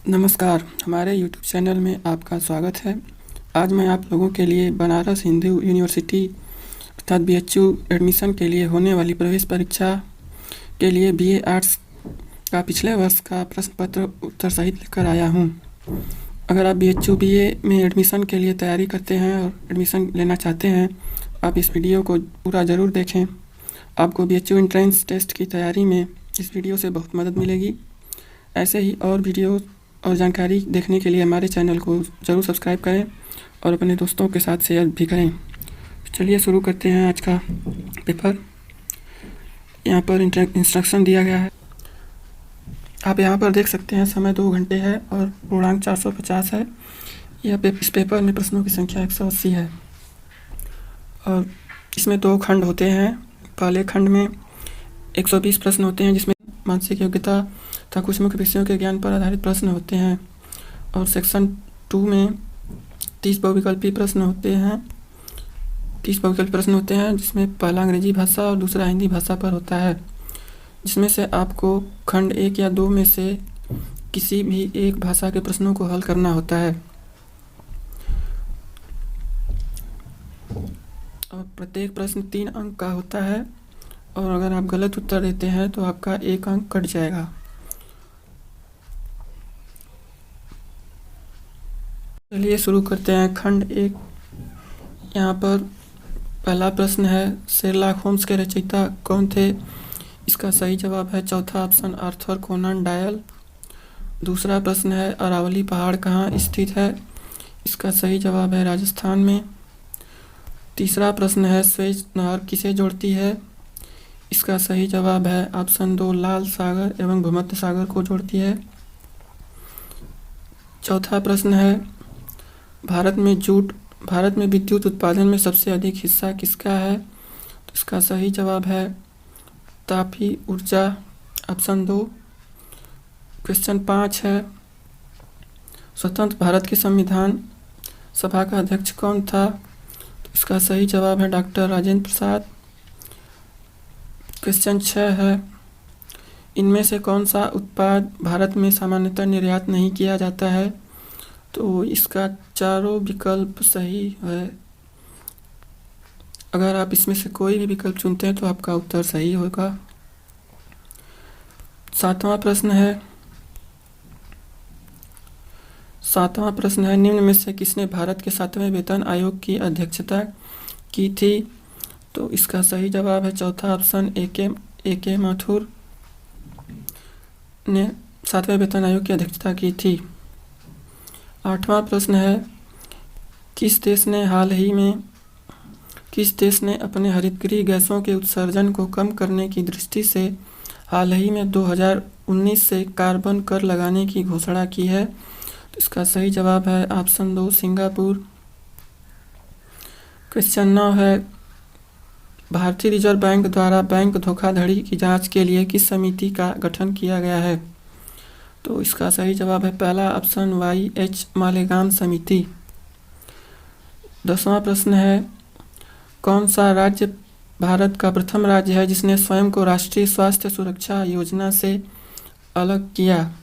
नमस्कार, हमारे YouTube channel में आपका स्वागत है। आज मैं आप लोगों के लिए बनारस हिंदू यूनिवर्सिटी अर्थात BHU एडमिशन के लिए होने वाली प्रवेश परीक्षा के लिए BA आर्ट्स का पिछले वर्ष का प्रश्न पत्र उत्तर सहित लेकर आया हूं। अगर आप BHU BA में एडमिशन के लिए तैयारी करते हैं और एडमिशन लेना चाहते हैं, आप इस वीडियो को पूरा ज़रूर देखें। आपको BHU एंट्रेंस टेस्ट की तैयारी में इस वीडियो से बहुत मदद मिलेगी। ऐसे ही और वीडियो और जानकारी देखने के लिए हमारे चैनल को ज़रूर सब्सक्राइब करें और अपने दोस्तों के साथ शेयर भी करें। चलिए शुरू करते हैं आज का पेपर। यहाँ पर इंस्ट्रक्शन दिया गया है। आप यहाँ पर देख सकते हैं समय 2 घंटे है और पूर्णांक 450 है। इस पेपर में प्रश्नों की संख्या 180 है और इसमें 2 खंड होते हैं। पहले खंड में 120 प्रश्न होते हैं जिसमें मानसिक योग्यता तथा कुछ मुख्य विषयों के ज्ञान पर आधारित प्रश्न होते हैं और सेक्शन 2 में 30 बहुविकल्पी प्रश्न होते हैं। 30 बहुविकल्पी प्रश्न होते हैं जिसमें पहला अंग्रेजी भाषा और दूसरा हिंदी भाषा पर होता है, जिसमें से आपको खंड 1 या 2 में से किसी भी एक भाषा के प्रश्नों को हल करना होता है और प्रत्येक प्रश्न 3 अंक का होता है और अगर आप गलत उत्तर देते हैं तो आपका 1 अंक कट जाएगा। चलिए शुरू करते हैं। खंड 1। यहाँ पर पहला प्रश्न है, शेरलॉक होम्स के रचयिता कौन थे? इसका सही जवाब है चौथा ऑप्शन आर्थर कोनन डॉयल। दूसरा प्रश्न है, अरावली पहाड़ कहाँ स्थित है? इसका सही जवाब है राजस्थान में। तीसरा प्रश्न है, स्वेज नहर किसे जोड़ती है? इसका सही जवाब है ऑप्शन 2 लाल सागर एवं भूमध्य सागर को जोड़ती है। चौथा प्रश्न है, भारत में विद्युत उत्पादन में सबसे अधिक हिस्सा किसका है? तो इसका सही जवाब है तापी ऊर्जा, ऑप्शन 2। क्वेश्चन 5 है, स्वतंत्र भारत के संविधान सभा का अध्यक्ष कौन था? तो इसका सही जवाब है डॉक्टर राजेंद्र प्रसाद। क्वेश्चन 6 है, इनमें से कौन सा उत्पाद भारत में सामान्यतः निर्यात नहीं किया जाता है? तो इसका चारों विकल्प सही है। अगर आप इसमें से कोई भी विकल्प चुनते हैं तो आपका उत्तर सही होगा। 7वां प्रश्न है, निम्न में से किसने भारत के 7वें वेतन आयोग की अध्यक्षता की थी? तो इसका सही जवाब है चौथा ऑप्शन ए के माथुर ने 7वें वेतन आयोग की अध्यक्षता की थी। 8वां प्रश्न है, किस देश ने अपने हरितगृह गैसों के उत्सर्जन को कम करने की दृष्टि से हाल ही में 2019 से कार्बन कर लगाने की घोषणा की है? तो इसका सही जवाब है ऑप्शन 2 सिंगापुर। क्वेश्चन 9 है, भारतीय रिजर्व बैंक द्वारा बैंक धोखाधड़ी की जांच के लिए किस समिति का गठन किया गया है? तो इसका सही जवाब है पहला ऑप्शन YH मालेगाम समिति। 10वां प्रश्न है, कौन सा राज्य भारत का प्रथम राज्य है जिसने स्वयं को राष्ट्रीय स्वास्थ्य सुरक्षा योजना से अलग किया?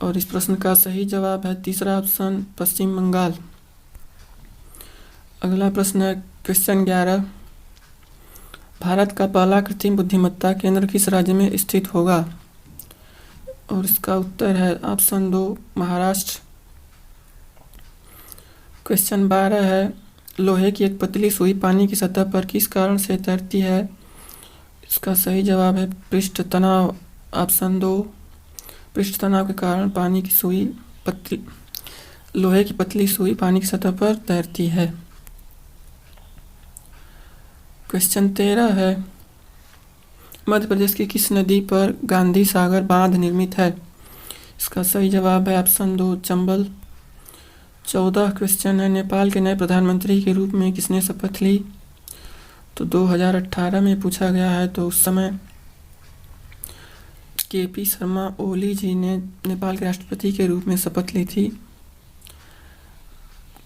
और इस प्रश्न का सही जवाब है तीसरा ऑप्शन पश्चिम बंगाल। अगला प्रश्न है क्वेश्चन 11, भारत का पहला कृत्रिम बुद्धिमत्ता केंद्र किस राज्य में स्थित होगा? और इसका उत्तर है ऑप्शन 2 महाराष्ट्र। क्वेश्चन 12 है, लोहे की एक पतली सुई पानी की सतह पर किस कारण से तैरती है? इसका सही जवाब है पृष्ठ तनाव, ऑप्शन 2। पृष्ठ तनाव के कारण लोहे की पतली सुई पानी की सतह पर तैरती है। क्वेश्चन 13 है, मध्य प्रदेश की किस नदी पर गांधी सागर बांध निर्मित है? इसका सही जवाब है ऑप्शन 2 चंबल। 14 क्वेश्चन है, नेपाल के नए प्रधानमंत्री के रूप में किसने शपथ ली? तो 2018 में पूछा गया है, तो उस समय KP शर्मा ओली जी ने नेपाल के राष्ट्रपति के रूप में शपथ ली थी।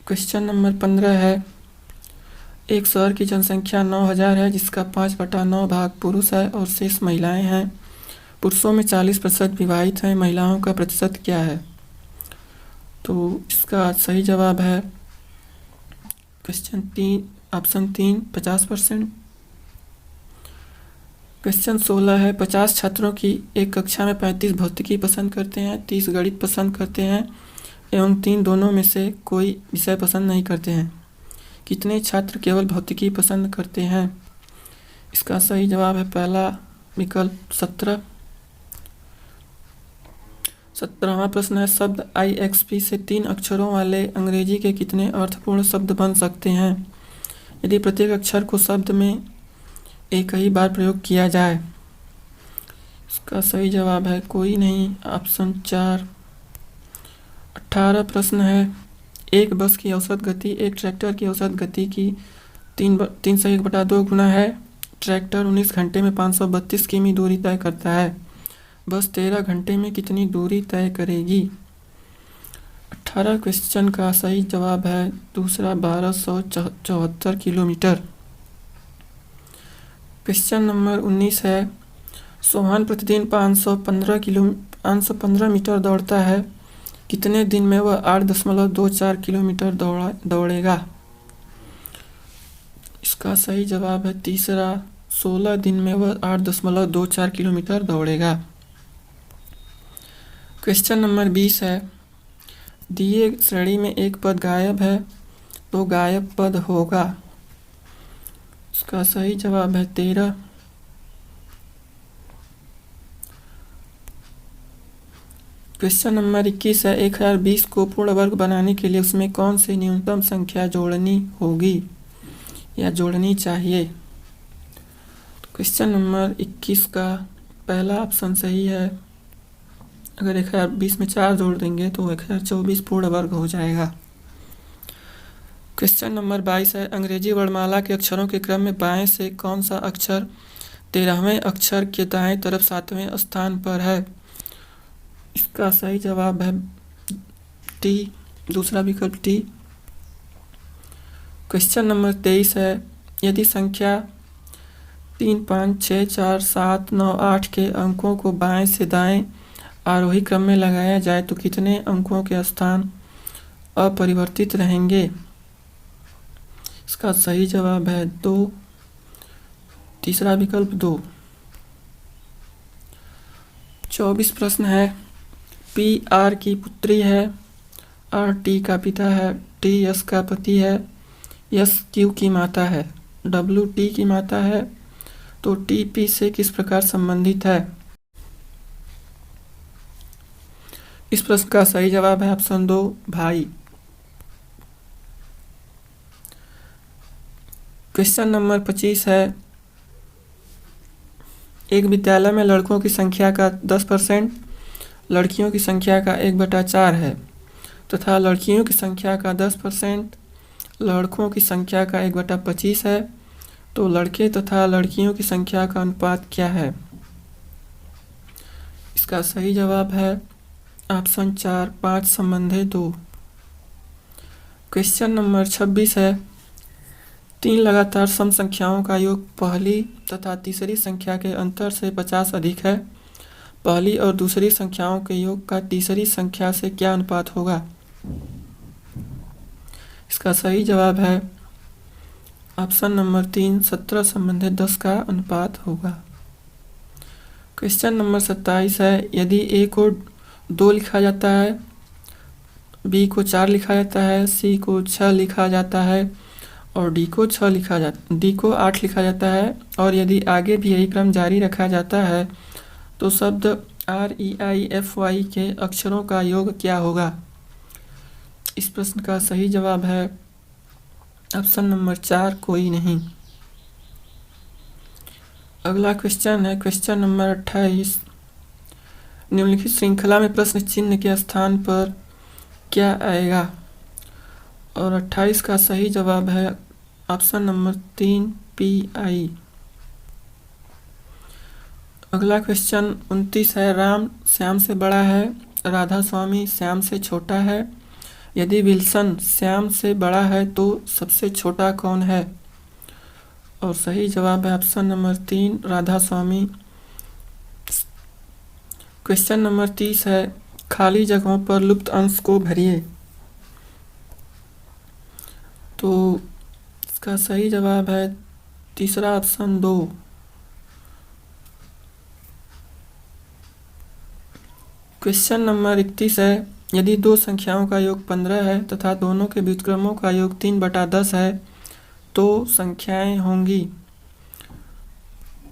क्वेश्चन नंबर 15 है, एक शहर की जनसंख्या 9000 है जिसका 5/9 भाग पुरुष है और शेष महिलाएं हैं। पुरुषों में 40% विवाहित हैं, महिलाओं का प्रतिशत क्या है? तो इसका सही जवाब है ऑप्शन 3 50%। क्वेश्चन 16 है, 50 छात्रों की एक कक्षा में 35 भौतिकी पसंद करते हैं, 30 गणित पसंद करते हैं एवं 3 दोनों में से कोई विषय पसंद नहीं करते हैं। कितने छात्र केवल भौतिकी पसंद करते हैं? इसका सही जवाब है पहला विकल्प 17। 17वां प्रश्न है, शब्द IXP से 3 अक्षरों वाले अंग्रेजी के कितने अर्थपूर्ण शब्द बन सकते हैं यदि प्रत्येक अक्षर को शब्द में एक ही बार प्रयोग किया जाए? इसका सही जवाब है कोई नहीं, ऑप्शन 4। 18 प्रश्न है, एक बस की औसत गति एक ट्रैक्टर की औसत गति की 3/1/2 गुना है। ट्रैक्टर 19 घंटे में 532 किमी दूरी तय करता है, बस 13 घंटे में कितनी दूरी तय करेगी? 18 क्वेश्चन का सही जवाब है दूसरा 1274 किलोमीटर। क्वेश्चन नंबर 19 है, सोहन प्रतिदिन 515 मीटर दौड़ता है, कितने दिन में वह 8.24 किलोमीटर दौड़ेगा? इसका सही जवाब है तीसरा 16 दिन में वह 8.24 किलोमीटर दौड़ेगा। क्वेश्चन नंबर 20 है, दिए श्रेणी में एक पद गायब है तो गायब पद होगा? इसका सही जवाब है 13। क्वेश्चन नंबर 21 है, 1020 को पूर्ण वर्ग बनाने के लिए उसमें कौन सी न्यूनतम संख्या जोड़नी होगी या जोड़नी चाहिए? क्वेश्चन नंबर 21 का पहला ऑप्शन सही है। अगर 1020 में 4 जोड़ देंगे तो 1024 पूर्ण वर्ग हो जाएगा। क्वेश्चन नंबर 22 है, अंग्रेजी वर्णमाला के अक्षरों के क्रम में बाएं से कौन सा अक्षर 13वें अक्षर के दाएं तरफ 7वें स्थान पर है? इसका सही जवाब है टी, दूसरा विकल्प टी। क्वेश्चन नंबर 23 है, यदि संख्या 3, 5, 6, 4, 7, 9, 8 के अंकों को बाएं से दाएं आरोही क्रम में लगाया जाए तो कितने अंकों के स्थान अपरिवर्तित रहेंगे? इसका सही जवाब है 2, तीसरा विकल्प 2। 24 प्रश्न है, पी आर की पुत्री है, आर टी का पिता है, टी एस का पति है, एस क्यू की माता है, डब्ल्यू टी की माता है, तो टी पी से किस प्रकार संबंधित है? इस प्रश्न का सही जवाब है ऑप्शन 2 भाई। क्वेश्चन नंबर 25 है, एक विद्यालय में लड़कों की संख्या का 10%, लड़कियों की संख्या का 1/4 है तथा लड़कियों की संख्या का 10%, लड़कों की संख्या का 1/25 है, तो लड़के तथा लड़कियों की संख्या का अनुपात क्या है? इसका सही जवाब है ऑप्शन 4 5 संबंधे 2। क्वेश्चन नंबर 26 है, 3 लगातार सम संख्याओं का योग पहली तथा तीसरी संख्या के अंतर से 50 अधिक है, पहली और दूसरी संख्याओं के योग का तीसरी संख्या से क्या अनुपात होगा? इसका सही जवाब है ऑप्शन नंबर 3 17 संबंधित 10 का अनुपात होगा। क्वेश्चन नंबर 27 है, यदि ए को 2 लिखा जाता है, बी को 4 लिखा जाता है, सी को 6 लिखा जाता है और डी को 8 लिखा जाता है और यदि आगे भी यही क्रम जारी रखा जाता है तो शब्द REIFY के अक्षरों का योग क्या होगा? इस प्रश्न का सही जवाब है ऑप्शन नंबर 4 कोई नहीं। अगला क्वेश्चन है क्वेश्चन नंबर 28, निम्नलिखित श्रृंखला में प्रश्न चिन्ह के स्थान पर क्या आएगा? और 28 का सही जवाब है ऑप्शन नंबर 3 PI। अगला क्वेश्चन 29 है, राम श्याम से बड़ा है, राधा स्वामी श्याम से छोटा है, यदि विल्सन श्याम से बड़ा है तो सबसे छोटा कौन है? और सही जवाब है ऑप्शन नंबर 3 राधा स्वामी क्वेश्चन नंबर 30 है, खाली जगहों पर लुप्त अंश को भरिए। तो इसका सही जवाब है तीसरा ऑप्शन 2। क्वेश्चन नंबर 31 है, यदि दो संख्याओं का योग 15 है तथा दोनों के व्युत्क्रमों का योग 3/10 है तो संख्याएं होंगी।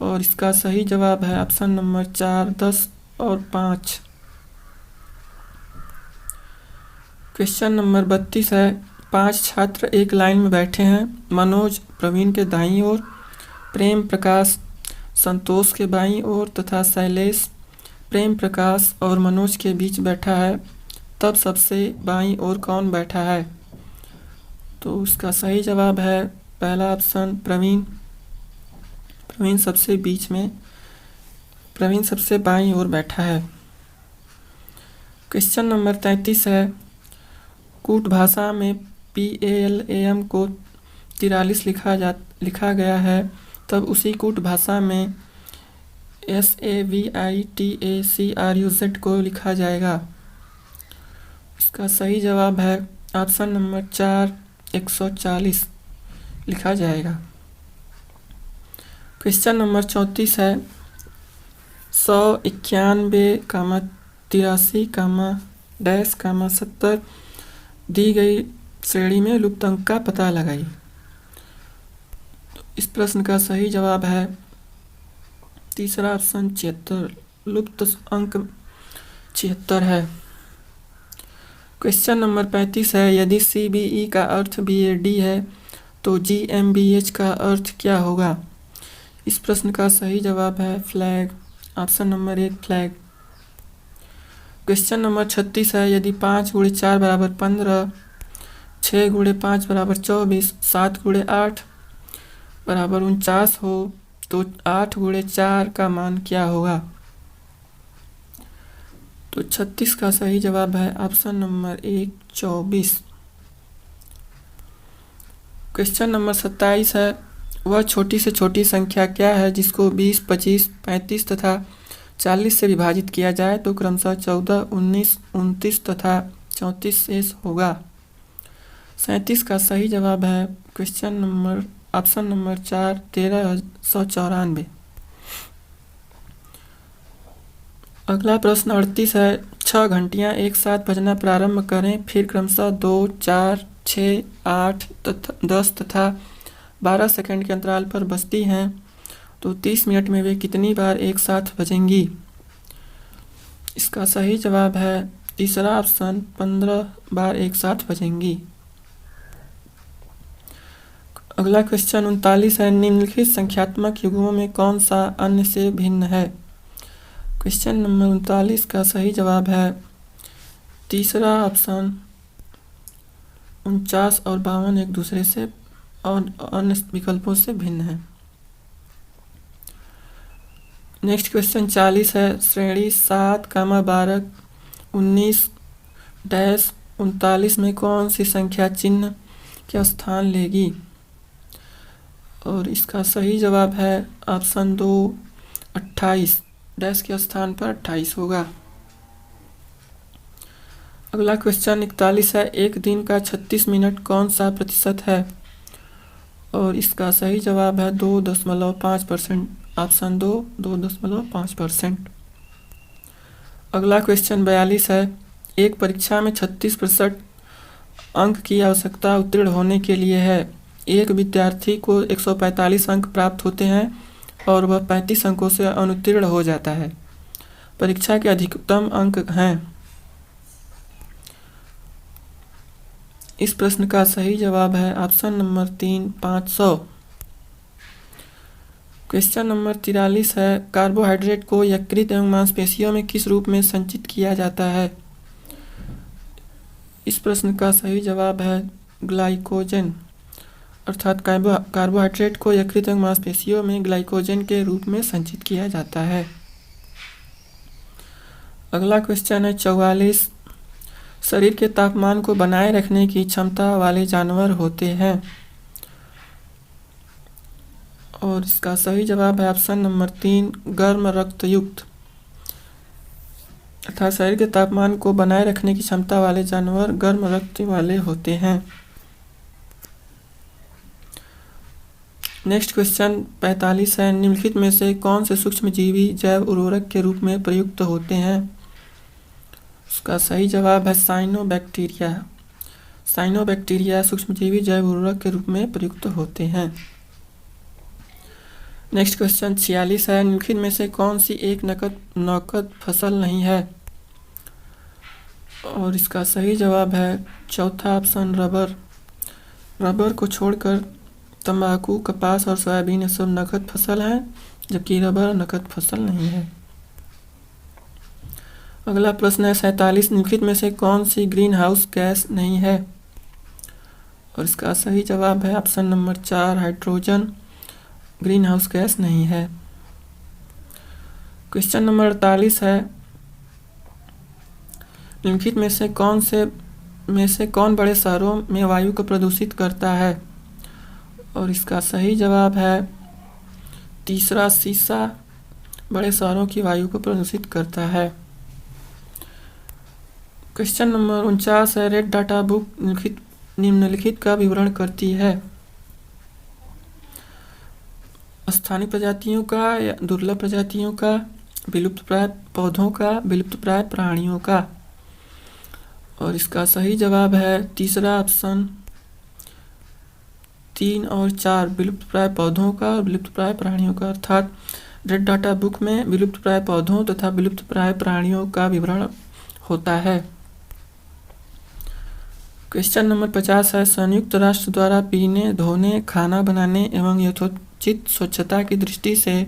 और इसका सही जवाब है ऑप्शन नंबर 4, 10 और 5। क्वेश्चन नंबर 32 है, 5 छात्र एक लाइन में बैठे हैं। मनोज प्रवीण के दाईं ओर, प्रेम प्रकाश संतोष के बाईं ओर तथा शैलेश प्रेम प्रकाश और मनोज के बीच बैठा है। तब सबसे बाईं ओर कौन बैठा है? तो उसका सही जवाब है पहला ऑप्शन प्रवीण। प्रवीण सबसे बीच में, प्रवीण सबसे बाईं ओर बैठा है। क्वेश्चन नंबर 33 है, कूट भाषा में PALAM को 43 लिखा गया है, तब उसी कूट भाषा में SAVITACRUZ को लिखा जाएगा। इसका सही जवाब है ऑप्शन नंबर 4, 140 लिखा जाएगा। क्वेश्चन नंबर 34 है, 191, 83, डैश, 70 दी गई श्रेणी में लुप्त अंक का पता लगाइए। तो इस प्रश्न का सही जवाब है तीसरा ऑप्शन 76, लुप्त अंक 76 है। क्वेश्चन नंबर 35 है, यदि CBE का अर्थ BAD है तो GmbH का अर्थ क्या होगा? इस प्रश्न का सही जवाब है flag, option number 1 flag. Question number 36 है, यदि 5 × 4 = 15, 6 × 5 = 24, 7 × 8 = 49 हो तो 8 × 4 का मान क्या होगा? तो 36 का सही जवाब है ऑप्शन नंबर 1, 24। क्वेश्चन नंबर 27 है, वह छोटी से छोटी संख्या क्या है जिसको 20, 25, 35 तथा 40 से विभाजित किया जाए तो क्रमशः 14, 19, 29 तथा 34 शेष होगा? 37 का सही जवाब है क्वेश्चन नंबर ऑप्शन नंबर 4, 1394। अगला प्रश्न 38 है, 6 घंटियां एक साथ बजना प्रारंभ करें, फिर क्रमशः 2, 4, 6, 8 तथा 10 तथा 12 सेकंड के अंतराल पर बजती हैं तो 30 मिनट में वे कितनी बार एक साथ बजेंगी? इसका सही जवाब है तीसरा ऑप्शन 15 बार एक साथ बजेंगी। अगला क्वेश्चन 39 है, निम्नलिखित संख्यात्मक युग्मों में कौन सा अन्य से भिन्न है? क्वेश्चन नंबर 39 का सही जवाब है तीसरा ऑप्शन 49 और 52 एक दूसरे से और अन्य विकल्पों से भिन्न है। नेक्स्ट क्वेश्चन 40 है, श्रेणी 7, 12, 19, डैश 39 में कौन सी संख्या चिन्ह का स्थान लेगी? और इसका सही जवाब है ऑप्शन 2, 28, डैश के स्थान पर 28 होगा। अगला क्वेश्चन 41 है, एक दिन का 36 मिनट कौन सा प्रतिशत है? और इसका सही जवाब है 2.5%, ऑप्शन 2, 2.5%। अगला क्वेश्चन 42 है, एक परीक्षा में 36% अंक की आवश्यकता उत्तीर्ण होने के लिए है। एक विद्यार्थी को 145 अंक प्राप्त होते हैं और वह 35 अंकों से अनुत्तीर्ण हो जाता है। परीक्षा के अधिकतम अंक हैं। इस प्रश्न का सही जवाब है ऑप्शन नंबर 3, 500। क्वेश्चन नंबर 43 है, कार्बोहाइड्रेट को यकृत एवं मांसपेशियों में किस रूप में संचित किया जाता है? इस प्रश्न का सही जवाब है ग्लाइकोजन, अर्थात कार्बोहाइड्रेट को यकृत एवं मांसपेशियों में ग्लाइकोजन के रूप में संचित किया जाता है। अगला क्वेश्चन है 44, शरीर के तापमान को बनाए रखने की क्षमता वाले जानवर होते हैं। और इसका सही जवाब है ऑप्शन नंबर 3, गर्म रक्त युक्त। अर्थात शरीर के तापमान को बनाए रखने की क्षमता वाले जानवर गर्म रक्त वाले होते हैं। नेक्स्ट क्वेश्चन 45 है, निम्नलिखित में से कौन से सूक्ष्मजीवी जैव उर्वरक के रूप में प्रयुक्त होते हैं? उसका सही जवाब है साइनोबैक्टीरिया। साइनोबैक्टीरिया सूक्ष्मजीवी जैव उर्वरक के रूप में प्रयुक्त होते हैं। नेक्स्ट क्वेश्चन 46 है, निम्नलिखित में से कौन सी एक नकद फसल नहीं है? और इसका सही जवाब है चौथा ऑप्शन रबर। रबर को छोड़कर तंबाकू, कपास और सोयाबीन ये सब नकद फसल हैं, जबकि रबर नकद फसल नहीं है। अगला प्रश्न है 47, निम्नलिखित में से कौन सी ग्रीन हाउस गैस नहीं है? और इसका सही जवाब है option number 4 hydrogen green house gas नहीं है। क्वेश्चन नंबर 48 है, निम्नलिखित में से कौन बड़े शहरों में वायु को प्रदूषित करता है? और इसका सही जवाब है तीसरा शीशा बड़े शहरों की वायु को प्रदूषित करता है। क्वेश्चन नंबर 49 है, रेड डाटा बुक निम्नलिखित का विवरण करती है? स्थानीय प्रजातियों का या दुर्लभ प्रजातियों का, विलुप्तप्राय पौधों का, विलुप्तप्राय प्राणियों का? और इसका सही जवाब है तीसरा ऑप्शन 3 और 4 विलुप्तप्राय पौधों का और विलुप्तप्राय प्राणियों का। अर्थात रेड डाटा बुक में विलुप्तप्राय पौधों तथा विलुप्तप्राय प्राणियों का विवरण होता है। क्वेश्चन नंबर 50 है, संयुक्त राष्ट्र द्वारा पीने, धोने, खाना बनाने एवं यथोचित स्वच्छता की दृष्टि से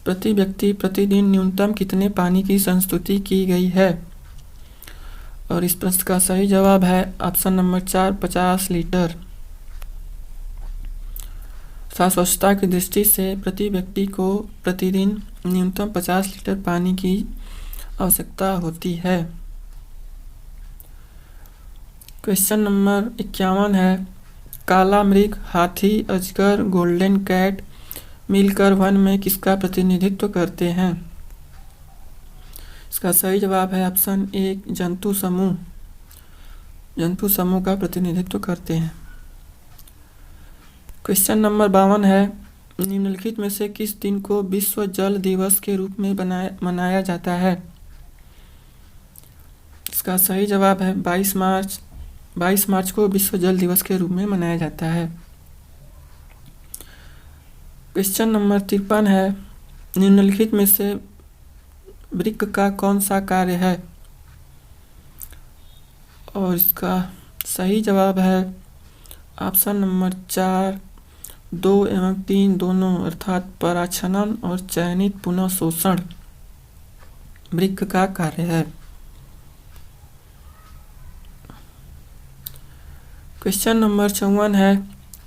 प्रति व्यक्ति प्रतिदिन न्यूनतम कितने पानी की संस्तुति की गई है? और इस प्रश्न का सही जवाब है ऑप्शन नंबर 4 50 लीटर। स्वच्छता की दृष्टि से प्रति व्यक्ति को प्रतिदिन न्यूनतम 50 लीटर पानी की आवश्यकता होती है। क्वेश्चन नंबर 51 है, काला मृग, हाथी, अजगर, गोल्डन कैट मिलकर वन में किसका प्रतिनिधित्व करते हैं? इसका सही जवाब है ऑप्शन 1 जंतु समूह का प्रतिनिधित्व करते हैं। क्वेश्चन नंबर 52 है, निम्नलिखित में से किस दिन को विश्व जल दिवस के रूप में मनाया जाता है? इसका सही जवाब है 22 मार्च को विश्व जल दिवस के रूप में मनाया जाता है। क्वेश्चन नंबर 53 है, निम्नलिखित में से वृक्क का कौन सा कार्य है? और इसका सही जवाब है ऑप्शन नंबर 4 2 एवं 3 दोनों, अर्थात परागछनन और चयनित पुनः शोषण वृक्क का कार्य है। क्वेश्चन नंबर 54 है,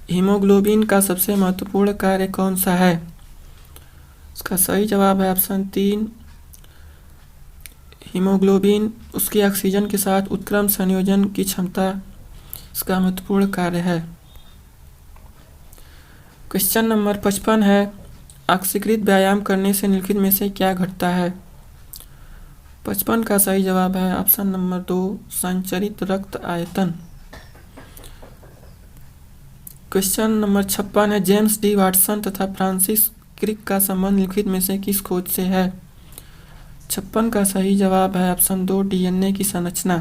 हीमोग्लोबिन का सबसे महत्वपूर्ण कार्य कौन सा है? इसका सही जवाब है ऑप्शन 3 हीमोग्लोबिन उसकी ऑक्सीजन के साथ उत्क्रम संयोजन की क्षमता इसका महत्वपूर्ण कार्य है। क्वेश्चन नंबर 55 है, ऑक्सीकृत व्यायाम करने से निम्नलिखित में से क्या घटता है? 55 का सही जवाब है ऑप्शन नंबर 2 संचरित रक्त आयतन। क्वेश्चन नंबर 56 है, जेम्स डी वाटसन तथा फ्रांसिस क्रिक का संबंध निम्नलिखित में से किस खोज से है? 56 का सही जवाब है ऑप्शन 2 डीएनए की संरचना।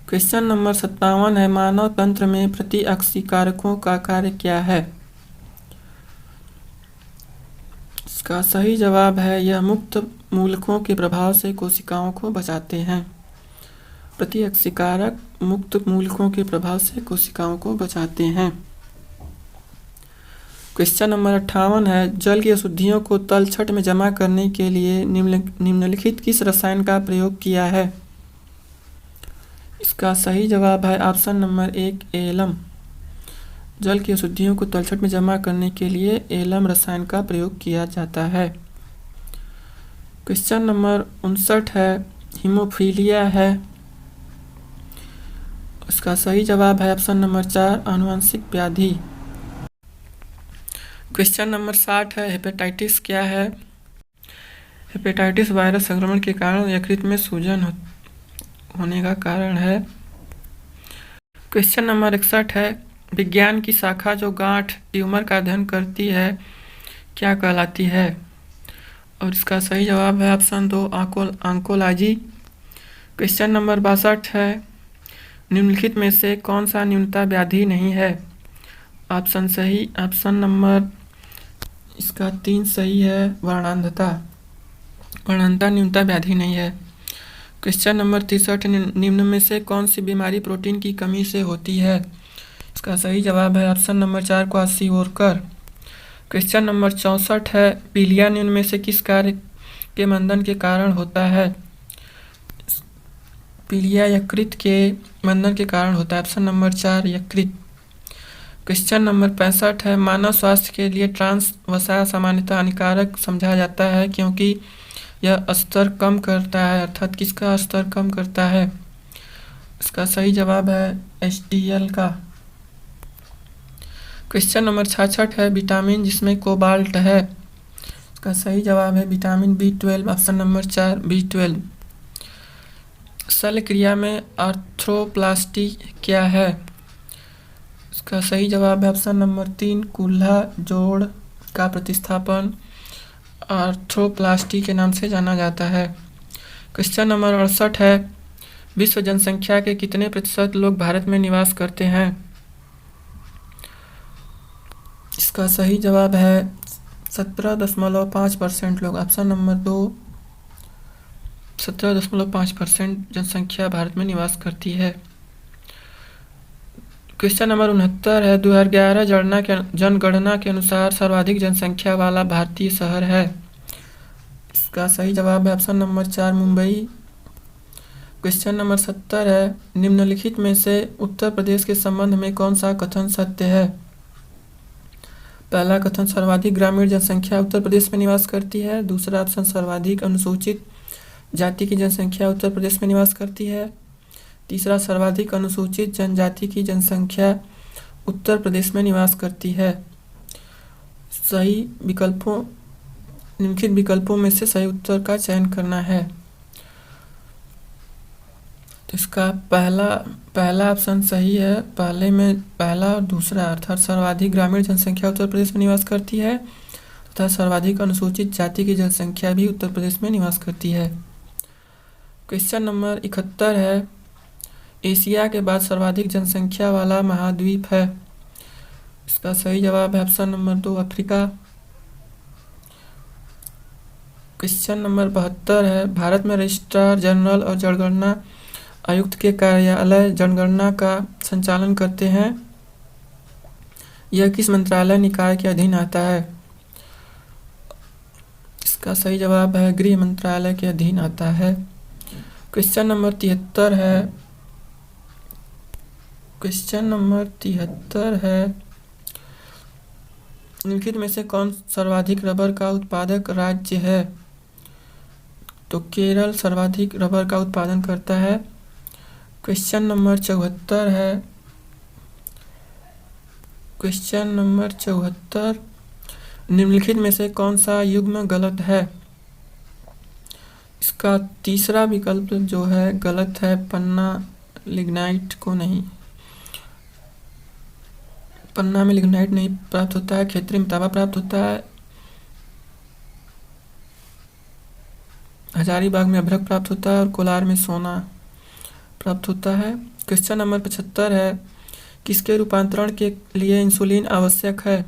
क्वेश्चन नंबर 57 है, मानव तंत्र में प्रतिअक्सीकारकों का कार्य क्या है? इसका सही जवाब है यह मुक्त मूलकों के प्रभाव से कोशिकाओं को बचाते हैं। प्रतिअक्सीकारक मुक्त मूलकों के प्रभाव से कोशिकाओं को बचाते हैं। क्वेश्चन नंबर 58 है, जल की अशुद्धियों को तलछट में जमा करने के लिए निम्नलिखित किस रसायन का प्रयोग किया है? इसका सही जवाब है ऑप्शन नंबर 1 एलम। जल की अशुद्धियों को तलछट में जमा करने के लिए एलम रसायन का प्रयोग किया जाता है। क्वेश्चन नंबर 59 है, हीमोफीलिया है। इसका सही जवाब है ऑप्शन नंबर 4 आनुवंशिक व्याधि। क्वेश्चन नंबर 60 है, हेपेटाइटिस क्या है? हेपेटाइटिस वायरस संक्रमण के कारण यकृत में सूजन होने का कारण है। क्वेश्चन नंबर 61 है, विज्ञान की शाखा जो गांठ ट्यूमर का अध्ययन करती है क्या कहलाती है? और इसका सही जवाब है ऑप्शन 2 ऑन्कोलॉजी। क्वेश्चन नंबर 62 है, निम्नलिखित में से कौन सा न्यूनता व्याधि नहीं है? ऑप्शन नंबर इसका 3 सही है, वर्णांधता न्यूनता व्याधि नहीं है। क्वेश्चन नंबर 63, निम्न में से कौन सी बीमारी प्रोटीन की कमी से होती है? इसका सही जवाब है ऑप्शन नंबर 4 क्वाशीओरकर। क्वेश्चन नंबर 64 है, पीलिया निम्न में से किस कार्य के मंदन के कारण होता है? पीलिया यकृत के मंदन के कारण होता है, ऑप्शन नंबर 4 यकृत। क्वेश्चन नंबर 65 है, मानव स्वास्थ्य के लिए ट्रांस वसा सामान्यतः हानिकारक समझा जाता है क्योंकि यह स्तर कम करता है, अर्थात किसका स्तर कम करता है? इसका सही जवाब है HDL का। क्वेश्चन नंबर 66 है, विटामिन जिसमें कोबाल्ट है, इसका सही जवाब है vitamin B12, option number 4 B12। शल्य क्रिया में आर्थ्रोप्लास्टी क्या है? इसका सही जवाब है ऑप्शन नंबर 3 कूल्हा जोड़ का प्रतिस्थापन आर्थ्रोप्लास्टी के नाम से जाना जाता है। क्वेश्चन नंबर 68 है, विश्व जनसंख्या के कितने प्रतिशत लोग भारत में निवास करते हैं? इसका सही जवाब है 17.5% लोग, ऑप्शन नंबर 2 17.5% जनसंख्या भारत में निवास करती है। क्वेश्चन नंबर 69 है, 2011 जनगणना के अनुसार सर्वाधिक जनसंख्या वाला भारतीय शहर है? इसका सही जवाब है option number 4 Mumbai. Question number 70 है, निम्नलिखित में से उत्तर प्रदेश के संबंध में कौन सा कथन सत्य है? पहला कथन, सर्वाधिक ग्रामीण जनसंख्या उत्तर प्रदेश में निवास करती है। दूसरा ऑप्शन, सर्वाधिक अनुसूचित जाति की जनसंख्या उत्तर प्रदेश में निवास करती है। तीसरा, सर्वाधिक अनुसूचित जनजाति की जनसंख्या उत्तर प्रदेश में निवास करती है। सही विकल्पों निम्नलिखित विकल्पों में से सही उत्तर का चयन करना है। तो इसका पहला ऑप्शन सही है। पहले में पहला और दूसरा, अर्थात सर्वाधिक ग्रामीण जनसंख्या उत्तर प्रदेश में निवास करती है तथा सर्वाधिक अनुसूचित जाति की जनसंख्या भी उत्तर प्रदेश में निवास करती है। क्वेश्चन नंबर 71 है, एशिया के बाद सर्वाधिक जनसंख्या वाला महाद्वीप है? इसका सही जवाब है option number 2 Africa. Question number 72 है, भारत में रजिस्ट्रार जनरल और जनगणना आयुक्त के कार्यालय जनगणना का संचालन करते हैं। यह किस मंत्रालय निकाय के अधीन आता है? इसका सही जवाब है गृह मंत्रालय के अधीन आता है। क्वेश्चन नंबर 73 है, निम्नलिखित में से कौन सर्वाधिक रबर का उत्पादक राज्य है? तो केरल सर्वाधिक रबर का उत्पादन करता है। क्वेश्चन नंबर 74 है, निम्नलिखित में से कौन सा युग्म गलत है? इसका तीसरा विकल्प जो है गलत है, पन्ना लिग्नाइट को नहीं, पन्ना में लिग्नाइट नहीं प्राप्त होता है, खेतरी में तांबा प्राप्त होता है, हजारीबाग में अभ्रक प्राप्त होता है और कोलार में सोना प्राप्त होता है। क्वेश्चन नंबर 75 है, किसके रूपांतरण के लिए इंसुलिन आवश्यक है?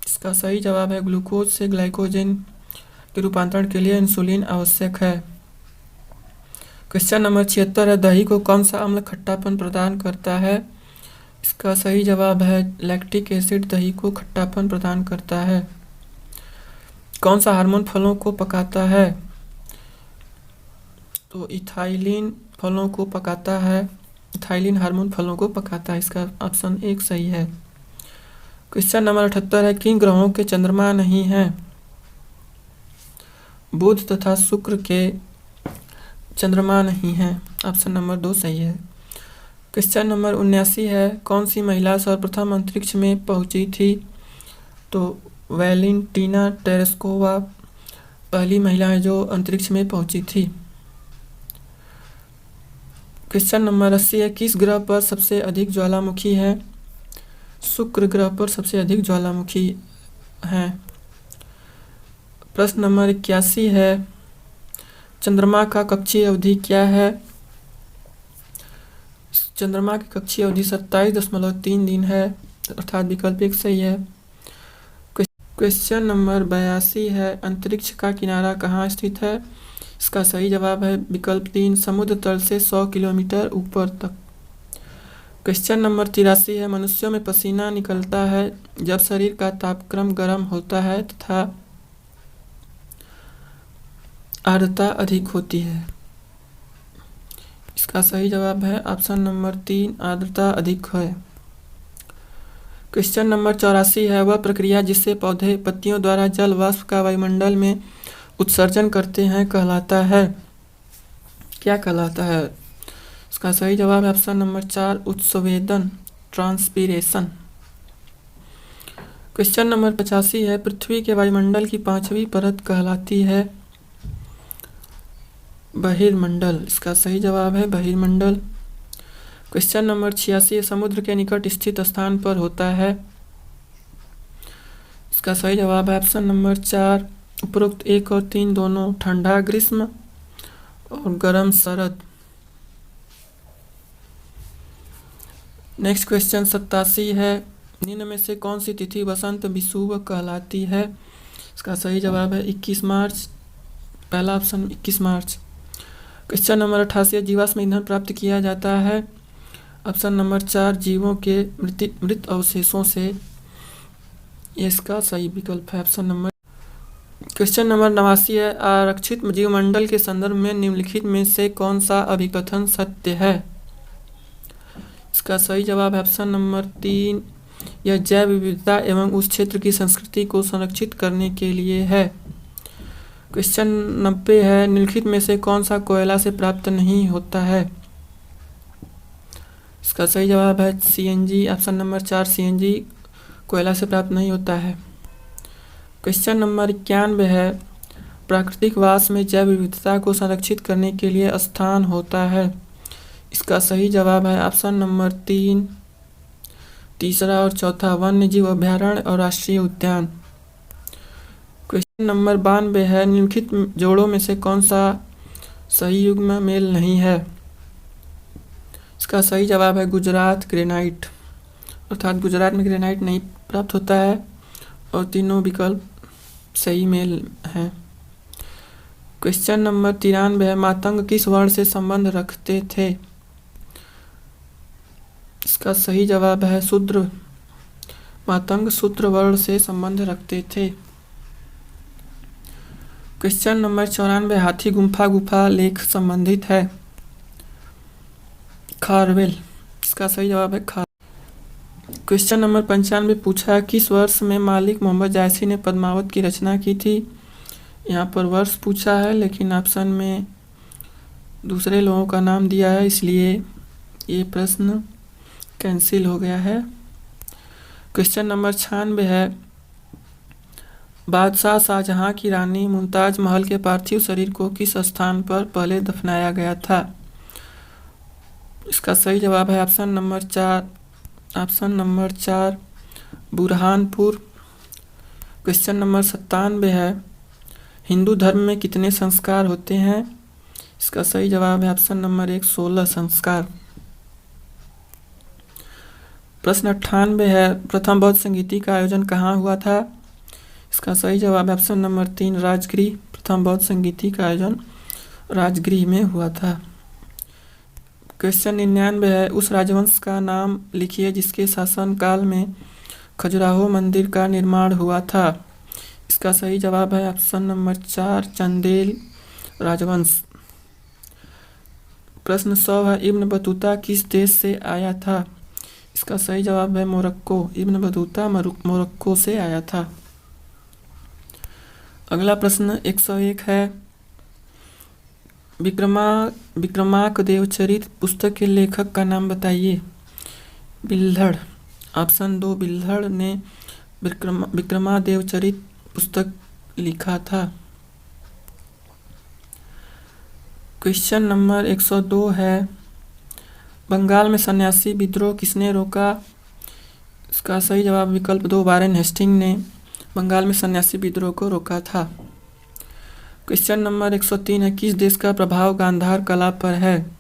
इसका सही जवाब है ग्लूकोज से ग्लाइकोजन के रूपांतरण के लिए इंसुलिन आवश्यक है। क्वेश्चन नंबर 76 है, दही को कौन सा अम्ल खट्टापन प्रदान करता है? इसका सही जवाब है लैक्टिक एसिड दही को खट्टापन प्रदान करता है। कौन सा हार्मोन फलों को पकाता है? तो इथाइलिन फलों को पकाता है, इथाइलिन हार्मोन फलों को पकाता है। इसका ऑप्शन 1 सही है। क्वेश्चन नंबर 78 है, किन ग्रहों के चंद्रमा नहीं हैं? बुध तथा शुक्र के चंद्रमा नहीं हैं, ऑप्शन नंबर 2 सही है। क्वेश्चन नंबर 79 है, कौन सी महिला सर्वप्रथम अंतरिक्ष में पहुंची थी? तो वैलेंटीना टेरेस्कोवा पहली महिला जो अंतरिक्ष में पहुंची थी। क्वेश्चन नंबर 80 है, किस ग्रह पर सबसे अधिक ज्वालामुखी है? शुक्र ग्रह पर सबसे अधिक ज्वालामुखी हैं। प्रश्न नंबर 81 है, चंद्रमा का कक्षीय अवधि क्या है? चंद्रमा की कक्षीय अवधि 27.3 दिन है, अर्थात विकल्प एक सही है। क्वेश्चन नंबर 82 है, अंतरिक्ष का किनारा कहाँ स्थित है? इसका सही जवाब है विकल्प 3, समुद्र तल से 100 किलोमीटर ऊपर तक। क्वेश्चन नंबर 83 है, मनुष्यों में पसीना निकलता है जब शरीर का तापक्रम गर्म होता है तथा आर्द्रता अधिक होती है। इसका सही जवाब है ऑप्शन नंबर 3, आर्द्रता अधिक है। क्वेश्चन नंबर 84 है, वह प्रक्रिया जिससे पौधे पत्तियों द्वारा जल वाष्प का वायुमंडल में उत्सर्जन करते हैं कहलाता है? क्या कहलाता है? इसका सही जवाब है ऑप्शन नंबर 4, उत्सवेदन, ट्रांसपीरेशन। क्वेश्चन नंबर 85 है, पृथ्वी के वायुमंडल की 5वीं परत कहलाती है? बहिर्मंडल। इसका सही जवाब है बहिर्मंडल। क्वेश्चन नंबर 86, समुद्र के निकट स्थित स्थान पर होता है? इसका सही जवाब है ऑप्शन नंबर 4, उपरोक्त 1 और 3 दोनों, ठंडा ग्रीष्म और गर्म शरद। नेक्स्ट क्वेश्चन 87 है, निम्न में से कौन सी तिथि वसंत विषुव कहलाती है? इसका सही जवाब है 21 मार्च, पहला ऑप्शन 21 मार्च। क्वेश्चन नंबर 88, जीवाश्म ईंधन प्राप्त किया जाता है? ऑप्शन नंबर 4, जीवों के मृत अवशेषों से। ये इसका सही विकल्प है ऑप्शन नंबर। क्वेश्चन नंबर 89 है, आरक्षित जीवमंडल के संदर्भ में निम्नलिखित में से कौन सा अभिकथन सत्य है? इसका सही जवाब है ऑप्शन नंबर 3, यह जैव विविधता एवं उस क्षेत्र की संस्कृति को संरक्षित करने के लिए है। क्वेश्चन 90 है, निम्नलिखित में से कौन सा कोयला से प्राप्त नहीं होता है? इसका सही जवाब है सीएनजी, ऑप्शन नंबर 4, सीएनजी कोयला से प्राप्त नहीं होता है। क्वेश्चन नंबर 91 है, प्राकृतिक वास में जैव विविधता को संरक्षित करने के लिए स्थान होता है? इसका सही जवाब है ऑप्शन नंबर 3, तीसरा और चौथा, वन्य जीव अभयारण्य और राष्ट्रीय उद्यान। क्वेश्चन नंबर 92 है, निम्नलिखित जोड़ों में से कौन सा सही युग्म मेल नहीं है? इसका सही जवाब है गुजरात ग्रेनाइट, अर्थात गुजरात में ग्रेनाइट नहीं प्राप्त होता है और तीनों विकल्प सही मेल हैं। क्वेश्चन नंबर 93 है, मातंग किस वर्ण से संबंध रखते थे? इसका सही जवाब है शूद्र, मातंग शूद्र वर्ण से संबंध रखते थे। क्वेश्चन नंबर 94, हाथी गुफा लेख संबंधित है? खारवेल। इसका सही जवाब है खार। क्वेश्चन नंबर 95 पूछा, किस वर्ष में मालिक मोहम्मद जायसी ने पद्मावत की रचना की थी? यहाँ पर वर्ष पूछा है लेकिन ऑप्शन में दूसरे लोगों का नाम दिया है, इसलिए ये प्रश्न कैंसिल हो गया है। क्वेश्चन नंबर 96 है, बादशाह शाहजहां की रानी मुमताज महल के पार्थिव शरीर को किस स्थान पर पहले दफनाया गया था? इसका सही जवाब है option number 4, Burhanpur. Question number 97 है, हिंदू धर्म में कितने संस्कार होते हैं? इसका सही जवाब है ऑप्शन नंबर 1, 16 संस्कार। प्रश्न 98 है, प्रथम बौद्ध संगीति का आयोजन कहाँ हुआ था? इसका सही जवाब है ऑप्शन नंबर 3, राजगृह। प्रथम बौद्ध संगीति का आयोजन राजगृह में हुआ था। क्वेश्चन 99 है, उस राजवंश का नाम लिखिए जिसके शासनकाल में खजुराहो मंदिर का निर्माण हुआ था। इसका सही जवाब है ऑप्शन नंबर 4, चंदेल राजवंश। प्रश्न 100 है, इब्न बतूता किस देश से आया था? इसका सही जवाब है मोरक्को। इब्न बतूता मोरक्को से आया था। अगला प्रश्न 101 है, विक्रमांक देवचरित पुस्तक के लेखक का नाम बताइए। बिल्हड़। ऑप्शन 2, बिल्हड़ ने विक्रमादेवचरित पुस्तक लिखा था। क्वेश्चन नंबर 102 है, बंगाल में सन्यासी विद्रोह किसने रोका? इसका सही जवाब विकल्प 2 वारेन हेस्टिंग ने बंगाल में सन्यासी विद्रोह को रोका था। क्वेश्चन नंबर 103 है, किस देश का प्रभाव गांधार कला पर है?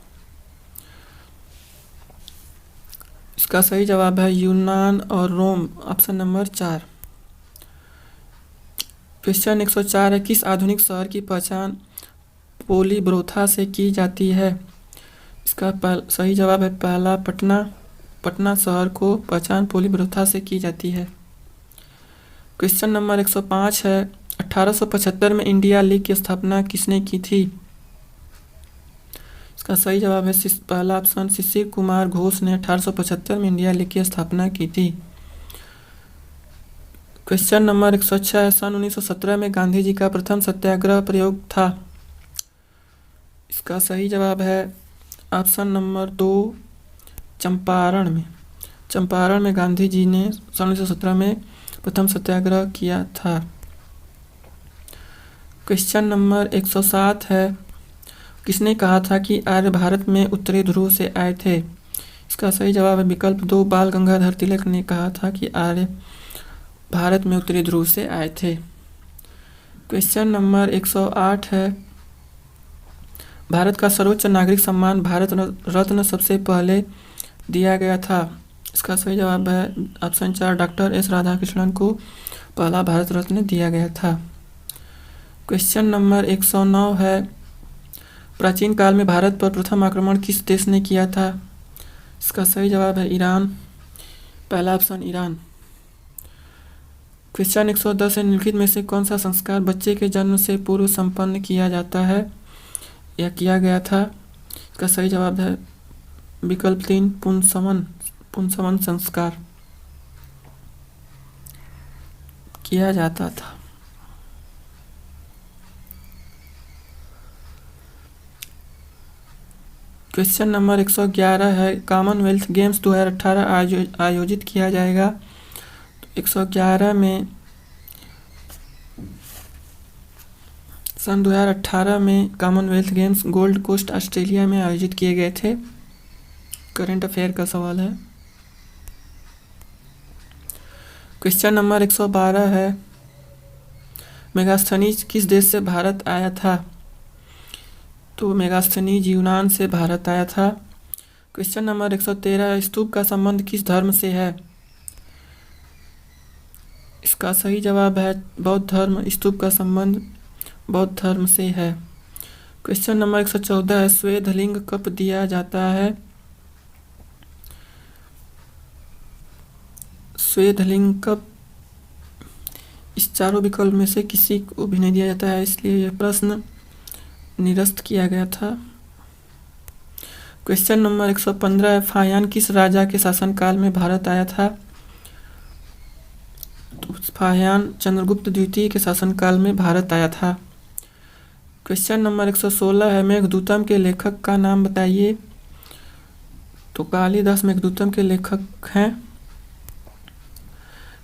इसका सही जवाब है यूनान और रोम, ऑप्शन नंबर 4। क्वेश्चन 104 है, किस आधुनिक शहर की पहचान पोलीब्रोथा से की जाती है? इसका सही जवाब है पहला पटना। पटना शहर को पहचान पोलीब्रोथा से की जाती है। क्वेश्चन नंबर 105 है, 1875 में इंडिया लीग की स्थापना किसने की थी? इसका सही जवाब है पहला ऑप्शन शिशिर कुमार घोष ने 1875 में इंडिया लीग की स्थापना की थी। क्वेश्चन नंबर 106 है, सन 1917 में गांधी जी का प्रथम सत्याग्रह प्रयोग था। इसका सही जवाब है ऑप्शन नंबर 2 चंपारण में। चंपारण में गांधी जी ने सन 1917 में प्रथम सत्याग्रह किया था। क्वेश्चन नंबर 107 है, किसने कहा था कि आर्य भारत में उत्तरी ध्रुव से आए थे? इसका सही जवाब है विकल्प 2 बाल गंगाधर तिलक ने कहा था कि आर्य भारत में उत्तरी ध्रुव से आए थे। क्वेश्चन नंबर 108 है, भारत का सर्वोच्च नागरिक सम्मान भारत रत्न सबसे पहले दिया गया था। इसका सही जवाब है ऑप्शन 4 डॉक्टर एस राधाकृष्णन को पहला भारत रत्न दिया गया था। क्वेश्चन नंबर 109 है, प्राचीन काल में भारत पर प्रथम आक्रमण किस देश ने किया था? इसका सही जवाब है ईरान, पहला ऑप्शन ईरान। क्वेश्चन 110 है, निम्नलिखित में से कौन सा संस्कार बच्चे के जन्म से पूर्व संपन्न किया जाता है या किया गया था? इसका सही जवाब है विकल्प 3 पुंसवन संस्कार किया जाता था। क्वेश्चन नंबर 111 है, कॉमनवेल्थ गेम्स 2018 आयोजित किया जाएगा। 111 में सन 2018 में Commonwealth Games Gold Coast Australia में आयोजित किए गए थे। करंट अफेयर का सवाल है। क्वेश्चन नंबर 112 है, मेगास्थनीज किस देश से भारत आया था? तो मेगास्थनीज यूनान से भारत आया था। क्वेश्चन नंबर 113, स्तूप का संबंध किस धर्म से है? इसका सही जवाब है बौद्ध धर्म। स्तूप का संबंध बौद्ध धर्म से है। क्वेश्चन नंबर 114 है, श्वेत लिंग कब दिया जाता है? श्वेत लिंग कब इस चारों विकल्प में से किसी को भी नहीं दिया जाता है, इसलिए यह प्रश्न निरस्त किया गया था। क्वेश्चन नंबर 115 है, फाहियान किस राजा के शासनकाल में भारत आया था? तो फाहियान चंद्रगुप्त द्वितीय के शासनकाल में भारत आया था। क्वेश्चन नंबर 116 है, मेघदूतम के लेखक का नाम बताइए। तो कालिदास मेघदूतम के लेखक हैं।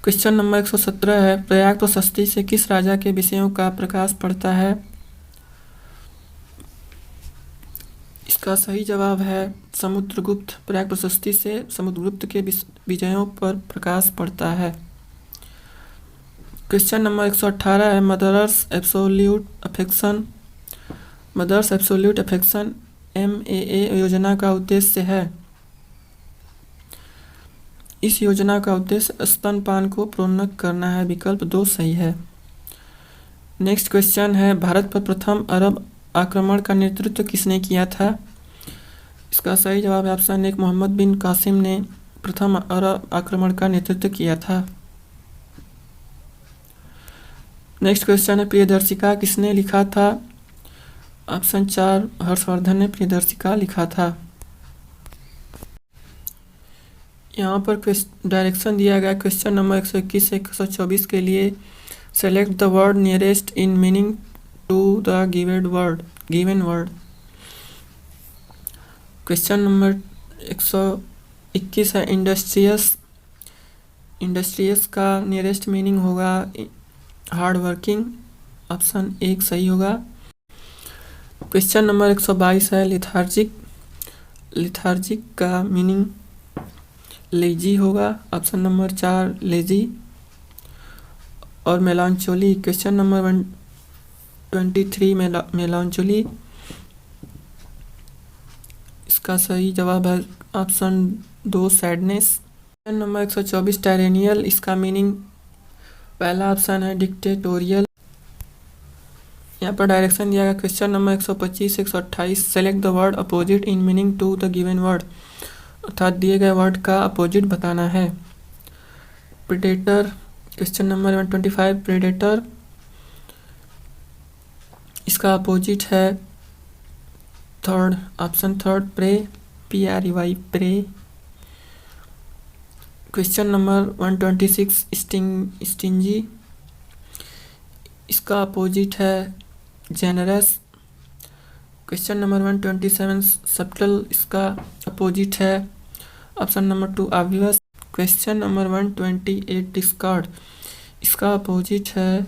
क्वेश्चन नंबर 117 है, प्रयाग प्रशस्ति से किस राजा के विषयों का प्रकाश पड़ता है? इसका सही जवाब है समुद्रगुप्त। प्रयाग प्रशस्ति से समुद्रगुप्त के विजयों पर प्रकाश पड़ता है। क्वेश्चन नंबर 118 है, मदर्स एब्सोल्यूट अफेक्शन MAA योजना का उद्देश्य है। इस योजना का उद्देश्य स्तनपान को प्रोन्नत करना है। विकल्प 2 सही है। नेक्स्ट क्वेश्चन है, भारत पर प्रथम अरब आक्रमण का नेतृत्व किसने किया था? इसका सही जवाब है ऑप्शन 1 मोहम्मद बिन कासिम ने प्रथम अरब आक्रमण का नेतृत्व किया था। नेक्स्ट क्वेश्चन है, प्रियदर्शिका किसने लिखा था? ऑप्शन 4 हर्षवर्धन ने प्रियदर्शिका लिखा था। यहाँ पर डायरेक्शन दिया गया क्वेश्चन नंबर 121 से 124 के लिए select the word nearest in meaning to the given word. Question number 121 है, इंडस्ट्रियस का नियरेस्ट मीनिंग होगा हार्ड वर्किंग, ऑप्शन 1 सही होगा। क्वेश्चन नंबर 122 है लिथार्जिक। लिथार्जिक का मीनिंग लेजी होगा, ऑप्शन नंबर 4 लेजी। और मेलांचोली, क्वेश्चन नंबर 123 मेलांचोली, इसका सही जवाब है ऑप्शन 2 सैडनेस। क्वेश्चन नंबर 124 टायरेनियल, इसका मीनिंग पहला ऑप्शन है डिक्टेटोरियल। यहाँ पर डायरेक्शन दिया गया। Question number 125 128 select the word opposite in meaning to the given word, अर्थात दिए गए वर्ड का अपोजिट बताना है। प्रेडेटर, क्वेश्चन नंबर 125 प्रेडेटर, इसका अपोजिट है third, option third prey, PREY prey. Question number 126 stingy, इसका अपोजिट है जेनरस। क्वेश्चन नंबर 127 सब्टल, इसका अपोजिट है option number 2 obvious. Question number 128 discord, इसका अपोजिट है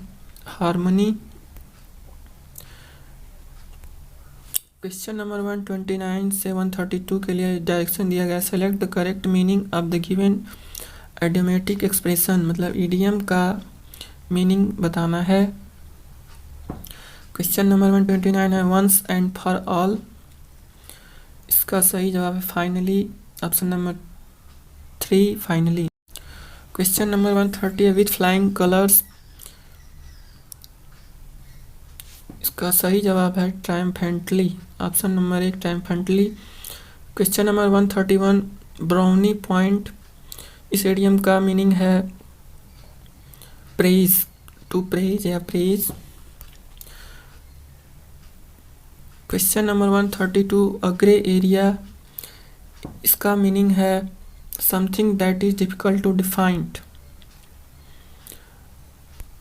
हार्मनी। क्वेश्चन नंबर 129 से 132 के लिए डायरेक्शन दिया गया। Select the correct meaning of the given idiomatic expression, मतलब ईडियम का मीनिंग बताना है। क्वेश्चन नंबर 129 है वंस एंड फॉर ऑल, इसका सही जवाब है finally, option number 3 finally. Question number 130 है विथ फ्लाइंग कलर्स, इसका सही जवाब है triumphantly, option number 1 triumphantly. Question number 131 brownie point, इस इडियम का मीनिंग है प्रेज, टू प्रेज या praise. Question number 132 a grey area, इसका मीनिंग है something that is difficult to defined.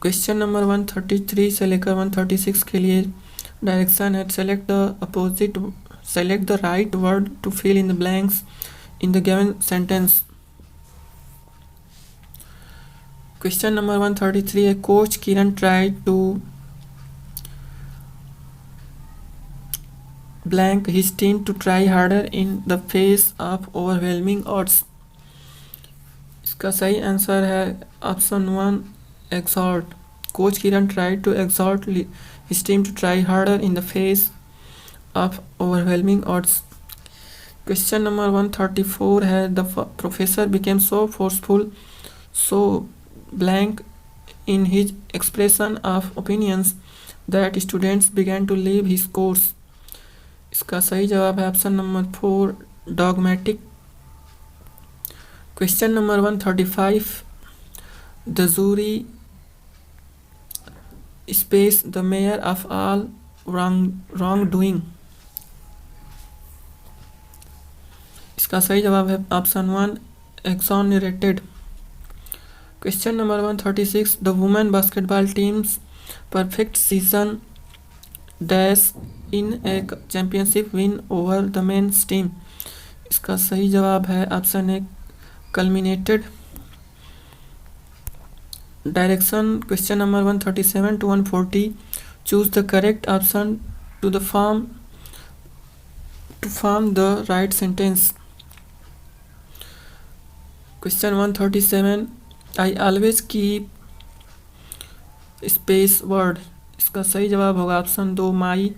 Question number 133 से लेकर 136 के लिए डायरेक्शन है select the right word to fill in the blanks in the given sentence. Question number 133 है coach Kiran try to blank his team to try harder in the face of overwhelming odds, इसका सही answer है option 1 exhort। Coach Kiran tried to exhort his team to try harder in the face of overwhelming odds। Question number 134 है the professor became so forceful, so blank in his expression of opinions that students began to leave his course, इसका सही जवाब है option number 4 dogmatic. Question number 135 the jury space the mayor of all wrong doing, इसका सही जवाब है option 1 exonerated. Question number 136 the women basketball teams perfect season dash in a championship win over the men's team, इसका सही जवाब है option 1 culminated. Direction question number 137 to 140 choose the correct option to form the right sentence. Question 137 I always keep space word, इसका सही जवाब होगा option 2 my,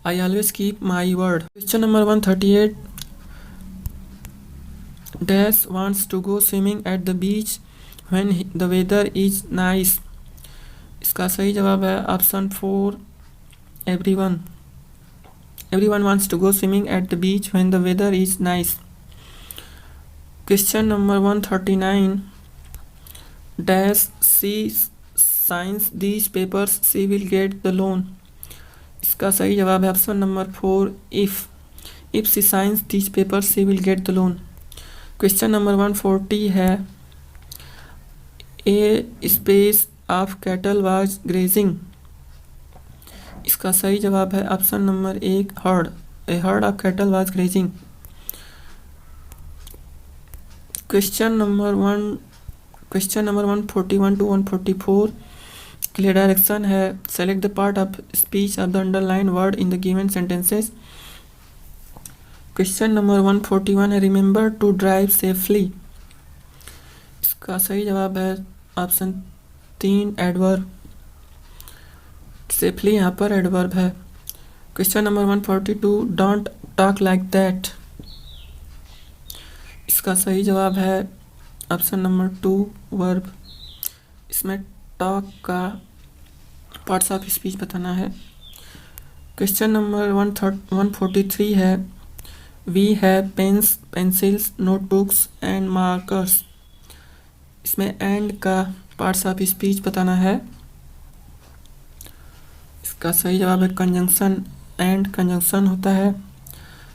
I always keep my word। Question number 138 Dash wants to go swimming at the beach when the weather is nice, इसका सही जवाब है option 4 everyone। Everyone wants to go swimming at the beach when the weather is nice। Question number 139 Dash she signs these papers she will get the loan, इसका सही जवाब है option number 4 if she signs these papers she will get the loan. Question number 140 है a space of cattle was grazing, इसका सही जवाब है option number 1 herd, a herd of cattle was grazing. Question number 141 to 144 इसके लिए direction है, select the part of speech of the underline word in the given sentences. Question number 141 है, remember to drive safely. इसका सही जवाब है option 3 adverb. Safely यहाँ पर एडवर्ब है। Question number 142, don't talk like that. इसका सही जवाब है ऑप्शन नंबर 2 वर्ब। इसमें टॉक का पार्ट्स ऑफ स्पीच बताना है। क्वेश्चन नंबर 143 है, we have pens, pencils, notebooks and markers. इसमें एंड का पार्ट्स ऑफ स्पीच बताना है। इसका सही जवाब है कंजंक्शन, एंड कंजंक्शन होता है।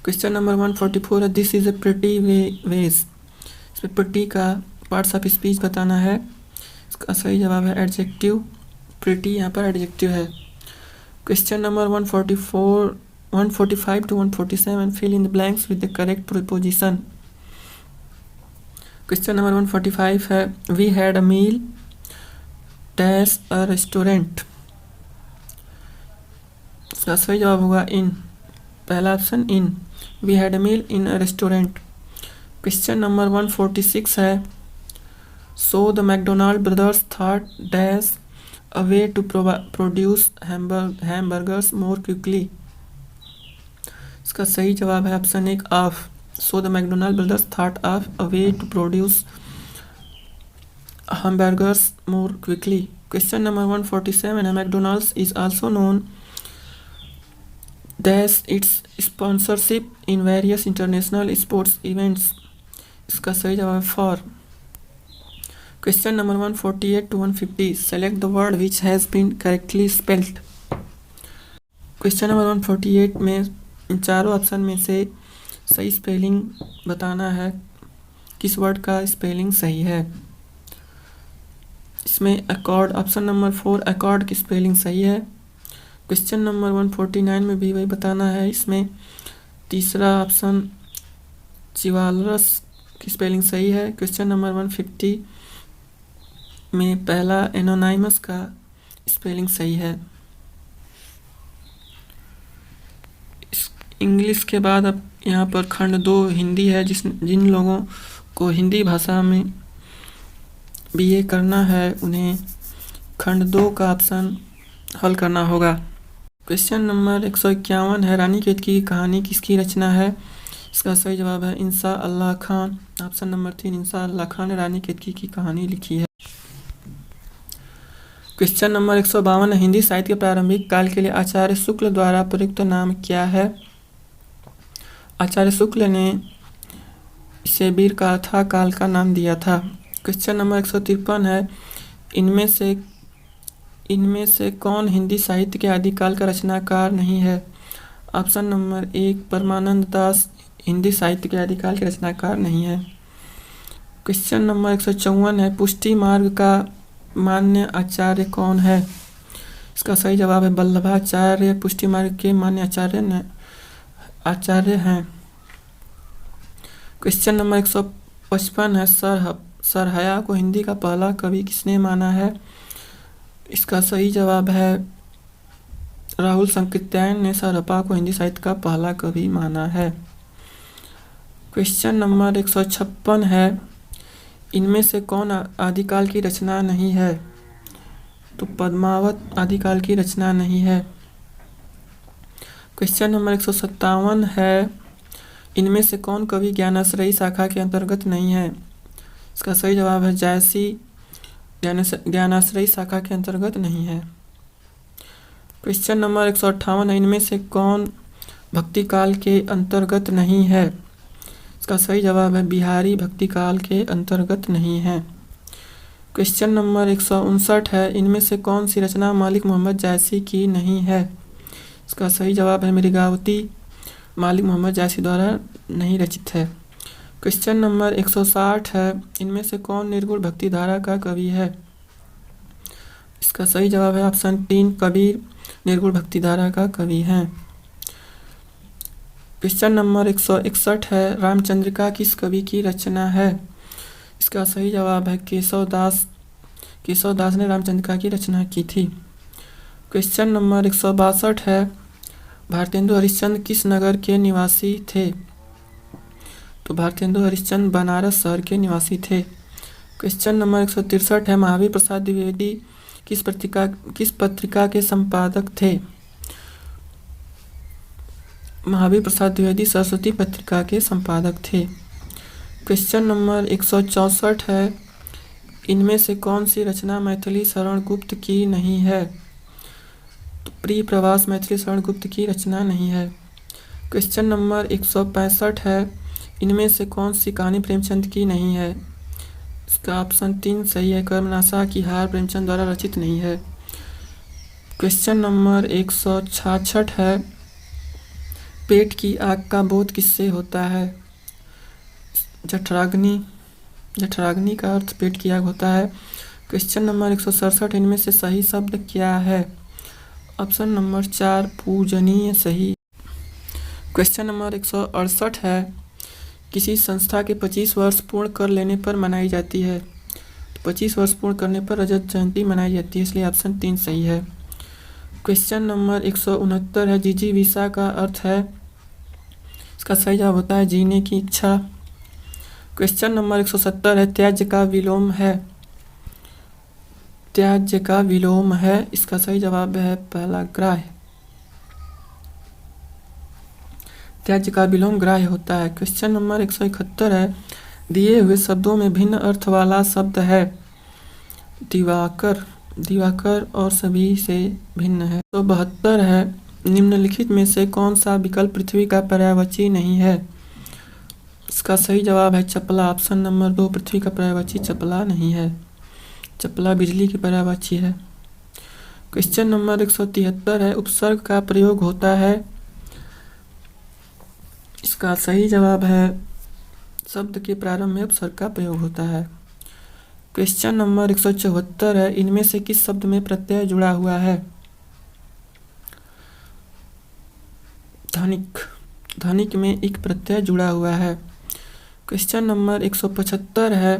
क्वेश्चन नंबर 144 है, this is a pretty vase. इसमें प्रिटी का पार्ट्स ऑफ स्पीच बताना है। इसका सही जवाब है एडजेक्टिव, प्रिटी यहाँ पर एडजेक्टिव है। Question number 145 to 147, fill in the blanks with the correct preposition. Question number 145 है, we had a meal dash a restaurant. इसका सही जवाब होगा इन, पहला option in, we had a meal in a restaurant. Question number 146 है, so the McDonald brothers thought dash a way to produce hamburgers more quickly. इसका सही जवाब है option 1 of, so the McDonald brothers thought of a way to produce hamburgers more quickly. Question number 147 है, McDonald's is also known dash its sponsorship in various international sports events. इसका सही जवाब है for. Question number 148 to 150, select the word which has been correctly spelled. Question number 148 में इन चारों option में से सही स्पेलिंग बताना है, किस वर्ड का स्पेलिंग सही है। इसमें अकॉर्ड, ऑप्शन नंबर 4 अकॉर्ड की स्पेलिंग सही है। क्वेश्चन नंबर 149 में भी वही बताना है। इसमें तीसरा ऑप्शन चिवालरस की स्पेलिंग सही है। क्वेश्चन नंबर 150 में पहला एनोनाइमस का स्पेलिंग सही है। इंग्लिश के बाद अब यहाँ पर खंड 2 हिंदी है, जिन लोगों को हिंदी भाषा में बीए करना है उन्हें खंड 2 का ऑप्शन हल करना होगा। क्वेश्चन नंबर 151 है, रानी केतकी की कहानी किसकी रचना है। इसका सही जवाब है इंसा अल्लाह खान। ऑप्शन नंबर 3 इंसा अल्लाह खान ने रानी केतकी की कहानी लिखी है। क्वेश्चन नंबर 152 है, हिंदी साहित्य के प्रारंभिक काल के लिए आचार्य शुक्ल द्वारा प्रयुक्त नाम क्या है। आचार्य शुक्ल ने इसे वीर गाथा काल का नाम दिया था। क्वेश्चन नंबर 153 है, इनमें से कौन हिंदी साहित्य के आदिकाल का रचनाकार नहीं है। ऑप्शन नंबर 1 परमानंद दास हिंदी साहित्य के आदिकाल के रचनाकार नहीं है। क्वेश्चन नंबर 154 है, पुष्टि मार्ग का मान्य आचार्य कौन है। इसका सही जवाब है वल्लभाचार्य पुष्टि मार्ग के मान्य आचार्य हैं। क्वेश्चन नंबर 155 है, सरहया को हिंदी का पहला कवि किसने माना है। इसका सही जवाब है राहुल संकृत्यायन ने सरहपा को हिंदी साहित्य का पहला कवि माना है। क्वेश्चन नंबर 156 है, इनमें से कौन आदिकाल की रचना नहीं है। तो पद्मावत आदिकाल की रचना नहीं है। क्वेश्चन नंबर 157 है, इनमें से कौन कवि ज्ञानाश्रयी शाखा के अंतर्गत नहीं है। इसका सही जवाब है जायसी ज्ञानाश्रयी शाखा के अंतर्गत नहीं है। क्वेश्चन नंबर 158 है, इनमें से कौन भक्ति काल के अंतर्गत नहीं है। इसका सही जवाब है बिहारी भक्ति काल के अंतर्गत नहीं है। क्वेश्चन नंबर 159 है, इनमें से कौन सी रचना मालिक मोहम्मद जायसी की नहीं है। इसका सही जवाब है मृगावती मालिक मोहम्मद जायसी द्वारा नहीं रचित है। क्वेश्चन नंबर 160 है, इनमें से कौन निर्गुण भक्ति धारा का कवि है। इसका सही जवाब है ऑप्शन 3 कबीर निर्गुण भक्ति धारा का कवि हैं। क्वेश्चन नंबर 161 है, रामचंद्रिका किस कवि की रचना है। इसका सही जवाब है केशव दास केशव दास ने रामचंद्रिका की रचना की थी। क्वेश्चन नंबर 162 है, भारतेंदु हरिश्चंद्र किस नगर के निवासी थे? तो भारतेंदु हरिश्चंद्र बनारस शहर के निवासी थे। क्वेश्चन नंबर 163 है, महावीर प्रसाद द्विवेदी किस पत्रिका के संपादक थे? महावीर प्रसाद द्विवेदी सरस्वती पत्रिका के संपादक थे। क्वेश्चन नंबर 164 है, इनमें से कौन सी रचना मैथिली शरण गुप्त की नहीं है? तो प्रिय प्रवास मैथिली शरण गुप्त की रचना नहीं है। क्वेश्चन नंबर 165 है, इनमें से कौन सी कहानी प्रेमचंद की नहीं है? इसका ऑप्शन 3 सही है, कर्मनाशा की हार प्रेमचंद द्वारा रचित नहीं है। क्वेश्चन नंबर 166 है, पेट की आग का बोध किससे होता है? जठराग्नि का अर्थ पेट की आग होता है। क्वेश्चन नंबर 167, इनमें से सही शब्द क्या है? ऑप्शन नंबर 4 पूजनीय सही। क्वेश्चन नंबर 168 है, किसी संस्था के 25 वर्ष पूर्ण कर लेने पर मनाई जाती है? तो 25 वर्ष पूर्ण करने पर रजत जयंती मनाई जाती है, इसलिए ऑप्शन 3 सही है। क्वेश्चन नंबर 169 है, जिजीविषा का अर्थ है? इसका सही जवाब होता है जीने की इच्छा। क्वेश्चन नंबर 170 है, त्याज्य का विलोम है? इसका सही जवाब है पहला ग्राह्य। त्याज्य का विलोम ग्राह्य होता है। क्वेश्चन नंबर 171 है, दिए हुए शब्दों में भिन्न अर्थ वाला शब्द है? दिवाकर और सभी से भिन्न है। 172 है, निम्नलिखित में से कौन सा विकल्प पृथ्वी का पर्यायवाची नहीं है? इसका सही जवाब है चपला, ऑप्शन नंबर 2 पृथ्वी का पर्यायवाची चपला नहीं है। चपला बिजली की पर्यायवाची है। क्वेश्चन नंबर 173 है, उपसर्ग का प्रयोग होता है? इसका सही जवाब है शब्द के प्रारंभ में उपसर्ग का प्रयोग होता है। क्वेश्चन नंबर 174 है, इनमें से किस शब्द में प्रत्यय जुड़ा हुआ है? धनिक में एक प्रत्यय जुड़ा हुआ है। क्वेश्चन नंबर 175 है,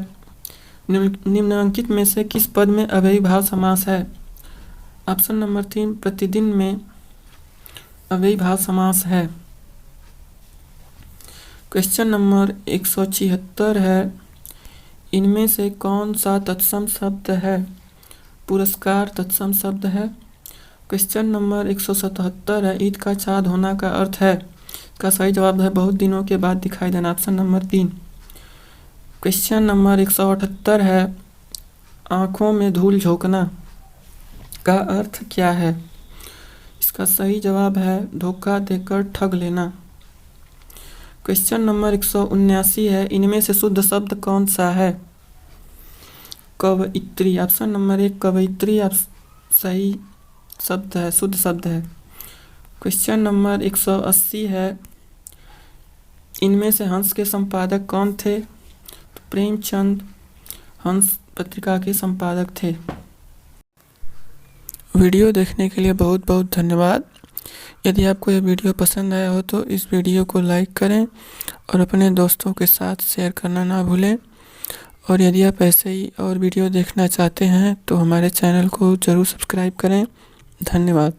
निम्नलिखित में से किस पद में अव्ययी भाव समास है? ऑप्शन नंबर 3 प्रतिदिन में अव्ययी भाव समास है। क्वेश्चन नंबर 176 है, इनमें से कौन सा तत्सम शब्द है? पुरस्कार तत्सम शब्द है। क्वेश्चन नंबर 177 है, ईद का चाँद होना का अर्थ है? इसका सही जवाब है बहुत दिनों के बाद दिखाई देना, ऑप्शन नंबर 3। क्वेश्चन नंबर 178 है, आँखों में धूल झोंकना का अर्थ क्या है? इसका सही जवाब है धोखा देकर ठग लेना। क्वेश्चन नंबर 179 है, इनमें से शुद्ध शब्द कौन सा है? कवयित्री, ऑप्शन नंबर 1 कवयित्री सही शब्द है, शुद्ध शब्द है। क्वेश्चन नंबर 180 है, इनमें से हंस के संपादक कौन थे? तो प्रेमचंद हंस पत्रिका के संपादक थे। वीडियो देखने के लिए बहुत बहुत धन्यवाद। यदि आपको यह वीडियो पसंद आया हो तो इस वीडियो को लाइक करें और अपने दोस्तों के साथ शेयर करना ना भूलें। और यदि आप ऐसे ही और वीडियो देखना चाहते हैं तो हमारे चैनल को ज़रूर सब्सक्राइब करें। धन्यवाद।